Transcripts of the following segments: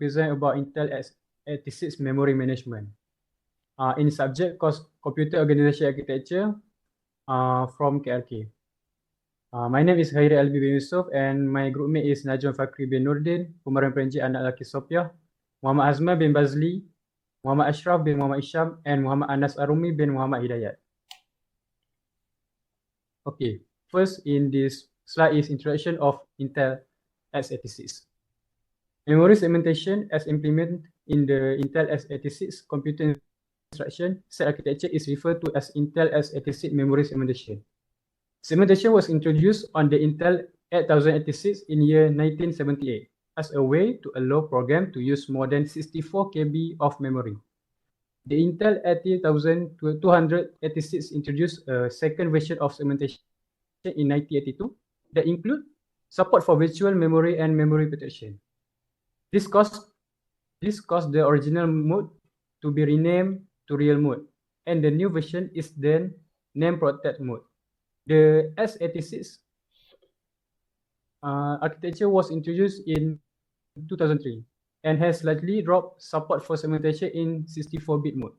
present about Intel x86 memory management. In subject course Computer Organization Architecture from KRK. My name is Khairi Albi bin Yusuf and my group mate is Najwan Fakri bin Nurdin, Pemeran Perancis Anak Lelaki Sophia, Muhammad Azman bin Bazli, Muhammad Ashraf bin Muhammad Isham, and Muhammad Anas Arumi bin Muhammad Hidayat. Okay, first in this slide is introduction of Intel x86. Memory segmentation as implemented in the Intel x86 computer instruction set architecture is referred to as Intel x86 memory segmentation. Segmentation was introduced on the Intel 8086 in year 1978 as a way to allow program to use more than 64 KB of memory. The Intel 80286 introduced a second version of segmentation in 1982 that include support for virtual memory and memory protection. This caused the original mode to be renamed to real mode, and the new version is then named protect mode. The x86 architecture was introduced in 2003 and has slightly dropped support for segmentation in 64-bit mode.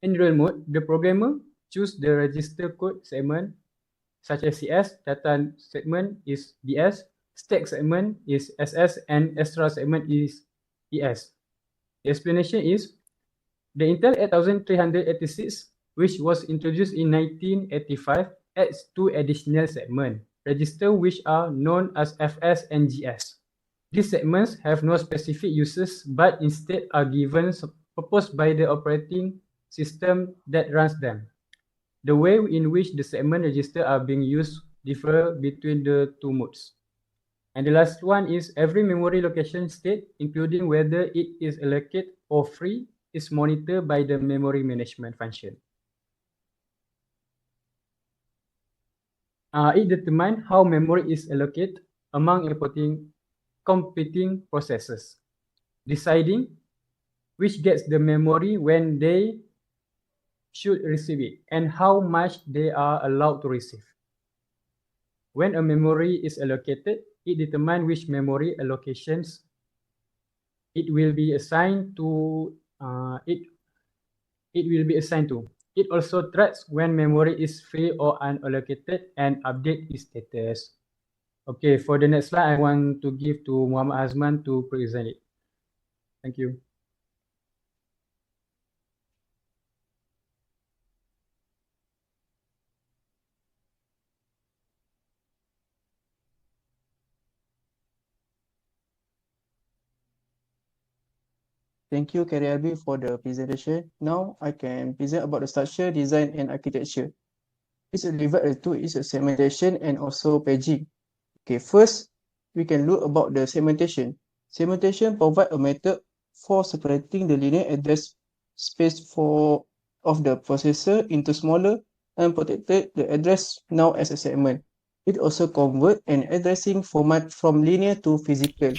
In real mode, the programmer choose the register code segment such as CS, data segment is DS, stack segment is SS, and extra segment is ES. The explanation is the Intel 8386, which was introduced in 1985, adds 2 additional segments, register which are known as FS and GS. These segments have no specific uses but instead are given proposed by the operating system that runs them. The way in which the segment register are being used differ between the two modes. And the last one is every memory location state, including whether it is allocated or free, is monitored by the memory management function. It determines how memory is allocated among competing processes, deciding which gets the memory when they should receive it and how much they are allowed to receive. When a memory is allocated, it determines which memory allocations it will be assigned to. It also tracks when memory is free or unallocated and update its status. Okay, for the next slide, I want to give to Muhammad Azman to present it. Thank you. Thank you, Khairi for the presentation. Now I can present about the structure, design, and architecture. It's divided into is a segmentation and also paging. Okay, first we can look about the segmentation. Segmentation provide a method for separating the linear address space of the processor into smaller and protected the address now as a segment. It also convert an addressing format from linear to physical.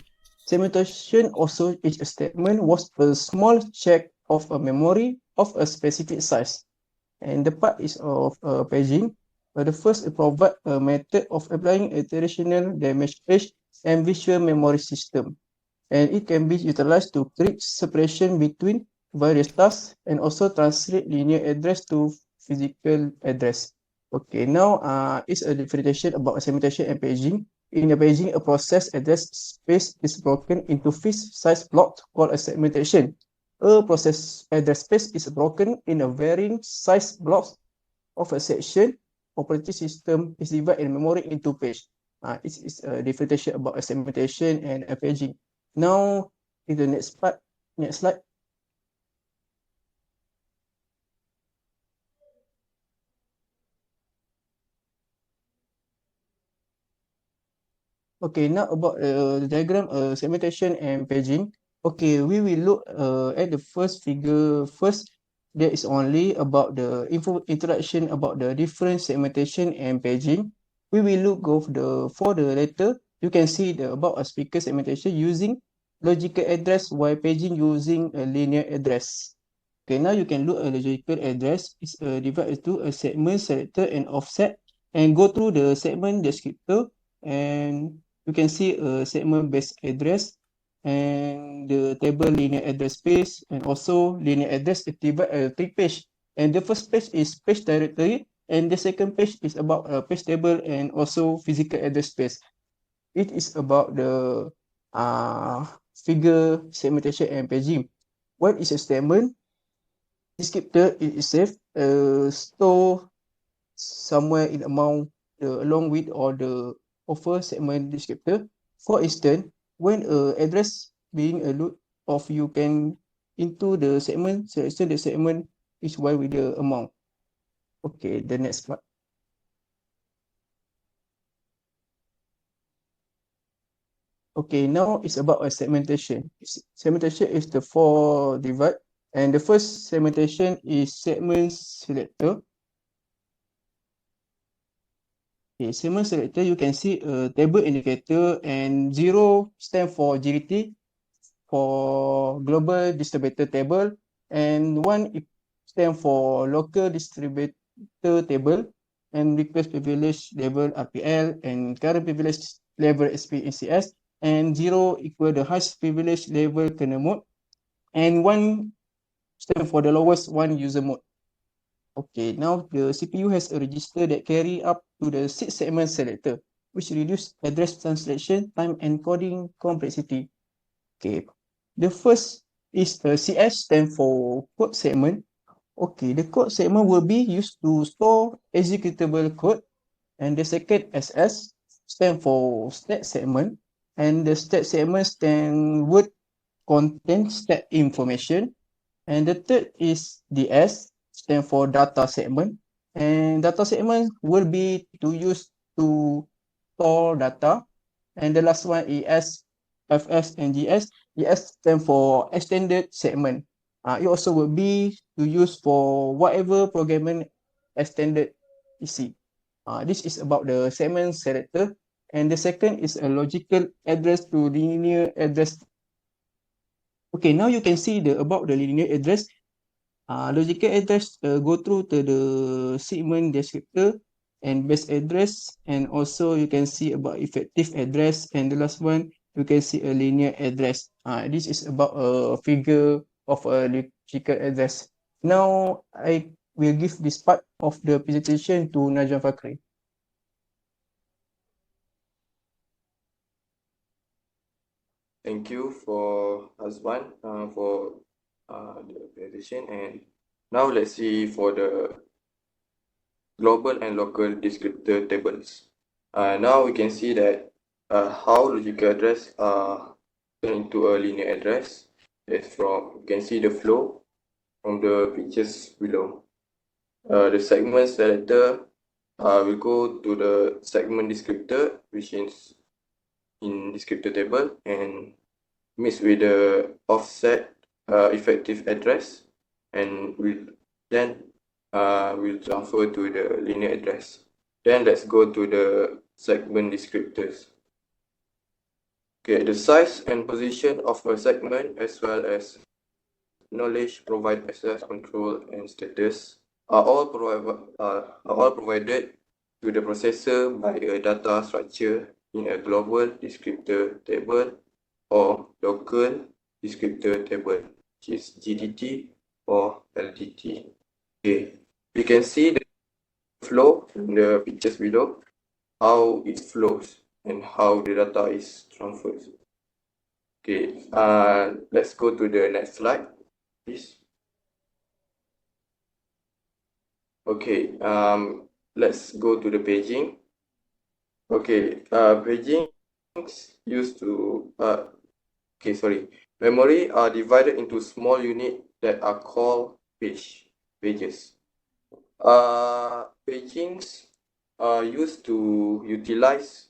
Segmentation also each statement was a small check of a memory of a specific size. And the part is of paging. The first provide a method of applying a traditional damage page and visual memory system. And it can be utilized to create separation between various tasks and also translate linear address to physical address. Okay, now it's a differentiation about segmentation and paging. In a paging, a process address space is broken into fixed-size blocks called a segmentation. A process address space is broken in a varying size blocks of a section. Operating system is divided in memory into page. It is a differentiation about a segmentation and a paging. Now, in the next slide. Okay, now about the diagram segmentation and paging. Okay, we will look at the first figure first. There is only about the introduction about the different segmentation and paging. We will look for the later. You can see about a speaker segmentation using logical address while paging using a linear address. Okay, now you can look at logical address. It's divided into a segment selector and offset and go through the segment descriptor, and you can see a segment based address, and the table linear address space, and also linear address activate a three page. And the first page is page directory, and the second page is about a page table and also physical address space. It is about the figure segmentation and paging. What is a segment? Descriptor it is safe store somewhere in among the along with or the offer segment descriptor. For instance, when address being a loop of you can into the segment selection, the segment is y with the amount. Okay, the next part. Okay, now it's about a segmentation. Segmentation is the four divide, and the first segmentation is segment selector. Okay, segment selector, you can see a table indicator, and 0 stand for GDT for global distributor table, and 1 stand for local distributor table, and request privilege level RPL, and current privilege level SPNCS, and 0 equal the highest privilege level kernel mode, and 1 stand for the lowest one user mode. Okay, now the CPU has a register that carry up to the 6 segment selector, which reduce address translation time and coding complexity. Okay, the first is the CS stand for code segment. Okay, the code segment will be used to store executable code, and the second SS stand for stat segment, and the stat segment stand word content stat information. And the third is DS, stand for data segment. And data segment will be to use to store data. And the last one is FS and GS. GS stand for extended segment. It also will be to use for whatever programming extended PC. This is about the segment selector. And the second is a logical address to linear address. Okay, now you can see the about the linear address. Logical address go through to the segment descriptor and base address, and also you can see about effective address, and the last one you can see a linear address. This is about a figure of a logical address. Now I will give this part of the presentation to Najam Fakri. Thank you for Azwan for the presentation. And now let's see for the global and local descriptor tables. Now we can see that how logical address turn into a linear address. That's from, you can see the flow from the pictures below. The segment selector will go to the segment descriptor, which is in descriptor table, and mix with the offset effective address, and will transfer to the linear address. Then let's go to the segment descriptors. Okay, the size and position of a segment, as well as knowledge provide access control and status, are all provided to the processor by a data structure in a global descriptor table or local descriptor table, which is GDT or LDT. Okay, you can see the flow in the pictures below, how it flows and how the data is transferred. Okay, let's go to the next slide, please. Okay, let's go to the paging. Okay, paging used to memory are divided into small units that are called pages. Pagings are used to utilize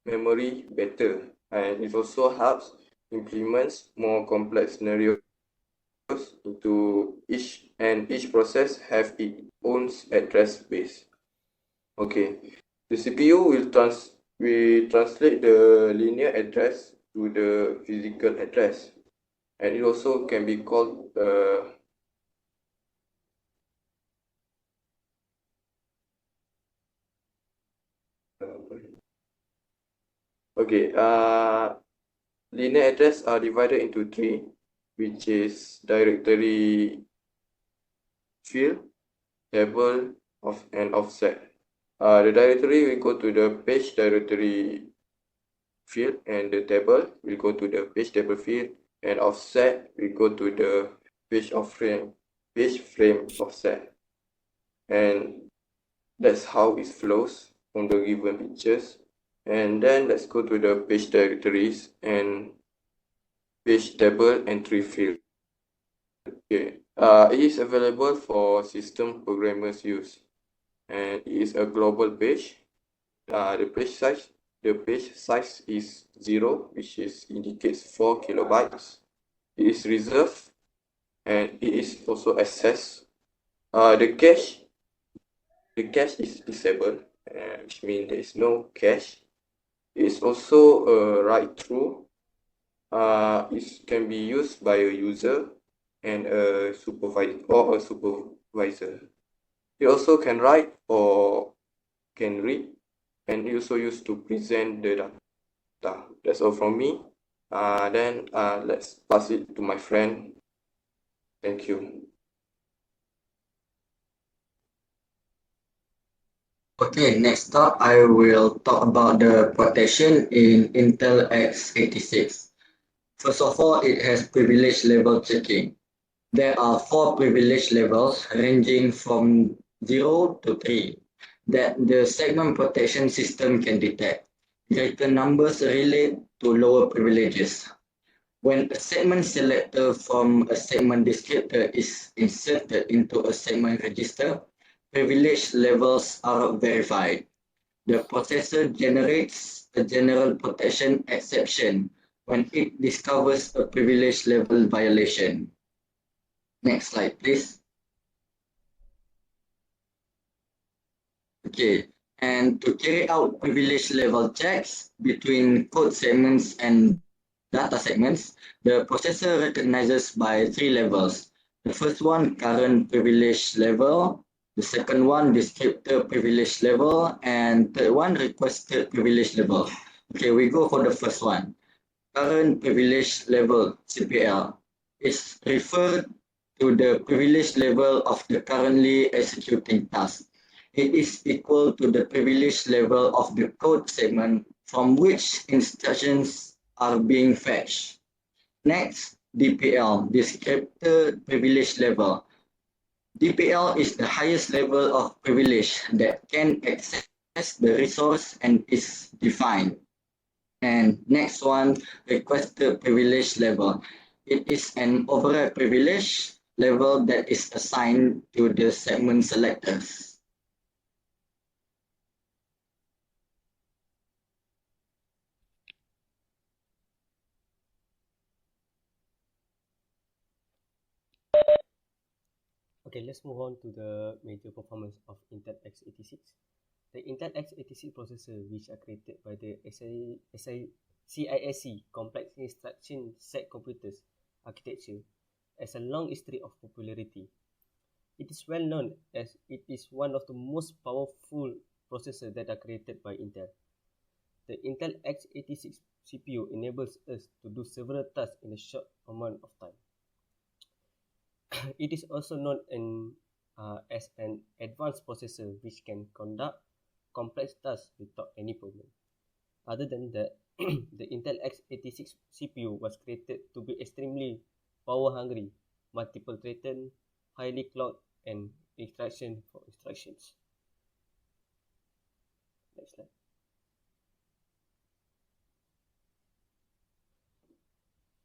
memory better, and it also helps implements more complex scenarios into each process have its own address space. Okay, the CPU will translate the linear address to the physical address, and it also can be called okay, linear address are divided into three, which is directory field, table, and offset. The directory will go to the page directory field, and the table will go to the page table field, and offset will go to the page frame offset. And that's how it flows from the given pictures. And then let's go to the page directories and page table entry field. Okay. It is available for system programmers use, and it is a global page. The page size is 0, which indicates 4 kilobytes. It is reserved, and it is also accessed. The cache is disabled, which means there is no cache. It is also a write-through. It can be used by a user and a supervisor. It also can write or can read, and it also used to present the data. That's all from me. Then let's pass it to my friend. Thank you. Okay, next up, I will talk about the protection in Intel x86. First of all, it has privilege level checking. There are 4 privilege levels ranging from 0 to 3 that the segment protection system can detect. Greater numbers relate to lower privileges. When a segment selector from a segment descriptor is inserted into a segment register, privilege levels are verified. The processor generates a general protection exception when it discovers a privilege level violation. Next slide, please. Okay, and to carry out privilege level checks between code segments and data segments, the processor recognizes by 3 levels. The first one, current privilege level. The second one, descriptor privilege level. And third one, requested privilege level. Okay, we go for the first one. Current privilege level, CPL, is referred to the privilege level of the currently executing task. It is equal to the privilege level of the code segment from which instructions are being fetched. Next, DPL, descriptor privilege level. DPL is the highest level of privilege that can access the resource and is defined. And next one, requested privilege level. It is an override privilege level that is assigned to the segment selectors. Okay, let's move on to the major performance of Intel x86. The Intel x86 processor, which are created by the CISC Complex Instruction Set Computers architecture, has a long history of popularity. It is well known as it is one of the most powerful processors that are created by Intel. The Intel x86 CPU enables us to do several tasks in a short amount of time. It is also known as an advanced processor which can conduct complex tasks without any problem. Other than that, the Intel x86 CPU was created to be extremely power hungry, multiple threatened, highly clocked, and instructions. Next slide.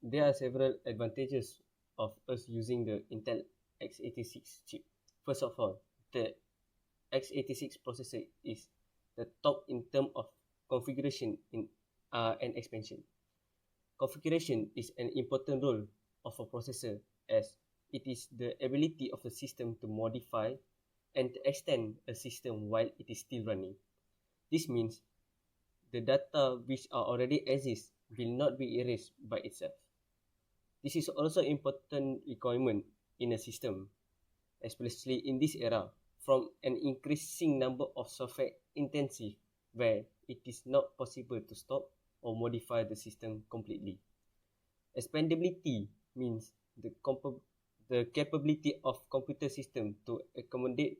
There are several advantages of us using the Intel x86 chip. First of all, the x86 processor is the top in terms of configuration and expansion. Configuration is an important role of a processor as it is the ability of the system to modify and to extend a system while it is still running. This means the data which are already exist will not be erased by itself. This is also an important requirement in a system, especially in this era, from an increasing number of software intensive where it is not possible to stop or modify the system completely. Expandability means the capability of computer system to accommodate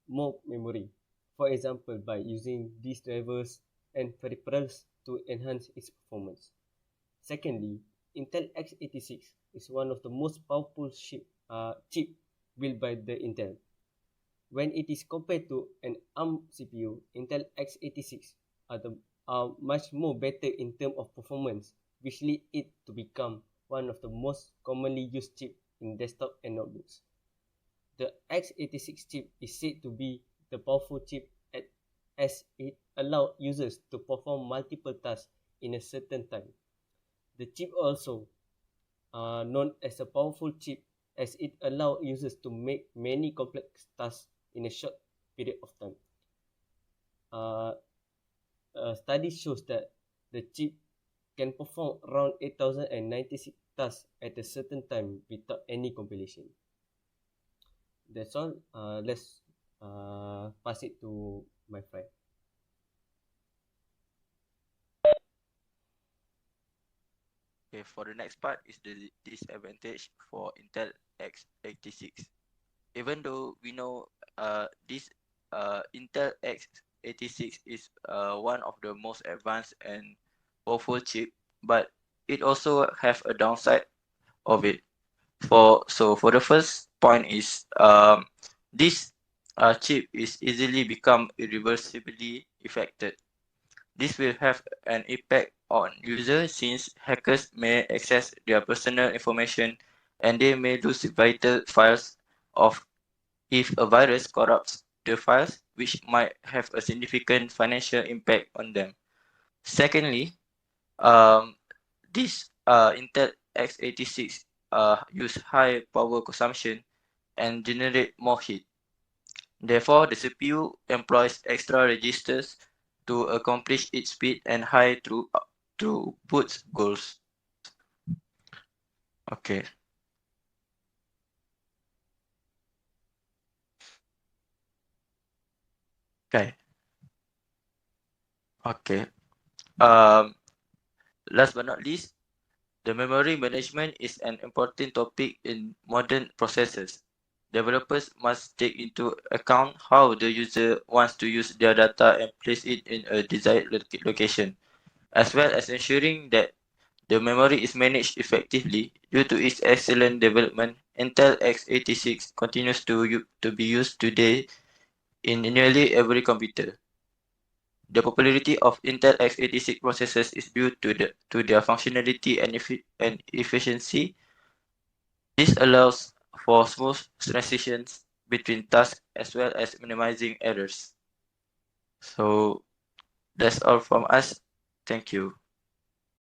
more memory. For example, by using these drivers and peripherals to enhance its performance. Secondly, Intel x86 is one of the most powerful chip built by the Intel. When it is compared to an ARM CPU, Intel x86 are much more better in terms of performance, which lead it to become one of the most commonly used chips in desktop and notebooks. The x86 chip is said to be the powerful chip as it allows users to perform multiple tasks in a certain time. The chip also known as a powerful chip as it allows users to make many complex tasks in a short period of time. Study shows that the chip can perform around 8,096 tasks at a certain time without any compilation. That's all. Let's pass it to my friend. Okay, for the next part is the disadvantage for Intel x86. Even though we know this Intel x86 is one of the most advanced and powerful chip, but it also have a downside of it. For the first point is this chip is easily become irreversibly affected. This will have an impact on users since hackers may access their personal information and they may lose vital files of if a virus corrupts the files, which might have a significant financial impact on them. Secondly, this Intel x86 use high power consumption and generate more heat. Therefore, the CPU employs extra registers to accomplish its speed and high throughput goals. Okay. Okay. Okay. Last but not least, the memory management is an important topic in modern processors. Developers must take into account how the user wants to use their data and place it in a desired location, as well as ensuring that the memory is managed effectively. Due to its excellent development, Intel x86 continues to be used today in nearly every computer. The popularity of Intel x86 processors is due to their functionality and efficiency. This allows for smooth transitions between tasks as well as minimizing errors. So that's all from us. Thank you.